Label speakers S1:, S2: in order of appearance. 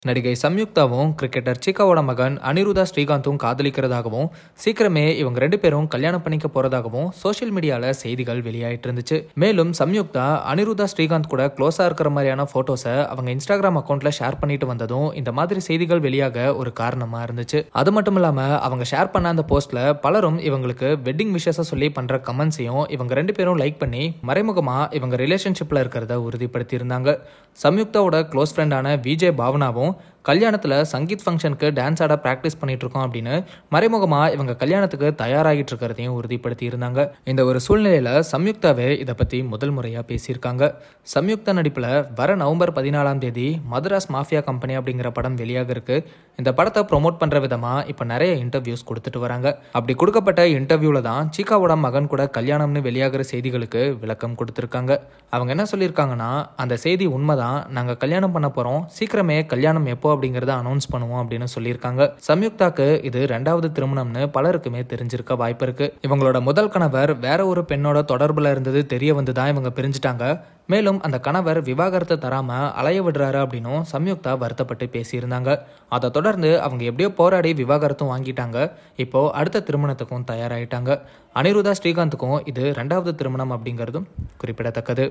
S1: நடிகை சம்யுக்தாவும் கிரிக்கெட்டர் சிக்காவோட மகன் அனிருதா ஸ்ரீகாந்தும் காதலிக்கிறதாகவும் சீக்கிரமே இவங்க 2 பேரும் கல்யாணம் பண்ணிக்க போறதாகவும் சோஷியல் மீடியால செய்திகள் வெளியாயிட்டு இருந்துச்சு. மேலும் சம்யுக்தா அனிருதா ஸ்ரீகாந்த் கூட க்ளோஸா இருக்கிற மாதிரியான போட்டோஸை அவங்க இன்ஸ்டாகிராம் அக்கௌண்ட்ல ஷேர் பண்ணிட்டு வந்ததும் இந்த மாதிரி செய்திகள் வெளியாக ஒரு காரணமா இருந்துச்சு. அது மட்டும் இல்லாம அவங்க ஷேர் பண்ண அந்த போஸ்ட்ல பலரும் இவங்களுக்கு வெட்டிங் விஷஸை சொல்லி பண்ற கமெண்ட்ஸையும் இவங்க 2 பேரும் லைக் பண்ணி மறைமுகமா இவங்க ரிலேஷன்ஷிப்ல இருக்கிறத உறுதிப்படுத்தி இருந்தாங்க. சம்யுக்தாவோட க்ளோஸ் ஃப்ரெண்டான விஜய் பாவனாவும் கல்யாணத்துல சங்கீத் ஃபங்க்ஷனுக்கு டான்ஸ் ஆட பிராக்டிஸ் பண்ணிட்டு இருக்கோம் அப்படின்னு மறைமுகமா இவங்க கல்யாணத்துக்கு தயாராகிட்டு இருக்கிறதையும் உறுதிப்படுத்தி இருந்தாங்க. இந்த ஒரு சூழ்நிலையில சம்யுக்தாவே இதை பத்தி முதல் முறையா பேசியிருக்காங்க. சம்யுக்தா நடிப்புல வர நவம்பர் 14ஆம் தேதி மதராஸ் மாஃபியா கம்பெனி அப்படிங்கிற படம் வெளியாக இருக்கு. இந்த படத்தை ப்ரொமோட் பண்ற விதமா இப்ப நிறைய இன்டர்வியூஸ் கொடுத்துட்டு வராங்க. அப்படி கொடுக்கப்பட்ட இன்டர்வியூல தான் சிக்காவோட மகன் கூட கல்யாணம்னு வெளியாகிற செய்திகளுக்கு விளக்கம் கொடுத்திருக்காங்க. அவங்க என்ன சொல்லியிருக்காங்கன்னா, அந்த செய்தி உண்மைதான், நாங்க கல்யாணம் பண்ண போறோம், சீக்கிரமே கல்யாணம் எப்போ அப்படிங்கறத அனௌன்ஸ் பண்ணுவோம் அப்படின்னு சொல்லியிருக்காங்க. சம்யுக்தாக்கு இது 2வது திருமணம்னு பலருக்குமே தெரிஞ்சிருக்க வாய்ப்பு இருக்கு. இவங்களோட முதல் கணவர் வேற ஒரு பெண்ணோட தொடர்புல இருந்தது தெரிய வந்துதான் இவங்க பிரிஞ்சுட்டாங்க. மேலும் அந்த கணவர் விவாகரத்தை தராம அலைய விடுறாரு அப்படின்னும் சம்யுக்தா வருத்தப்பட்டு பேசியிருந்தாங்க. அதை தொடர்ந்து அவங்க எப்படியோ போராடி விவாகரத்தும் வாங்கிட்டாங்க. இப்போ அடுத்த திருமணத்துக்கும் தயாராயிட்டாங்க. அனிருதா ஸ்ரீகாந்துக்கும் இது 2வது திருமணம் அப்படிங்கிறதும் குறிப்பிடத்தக்கது.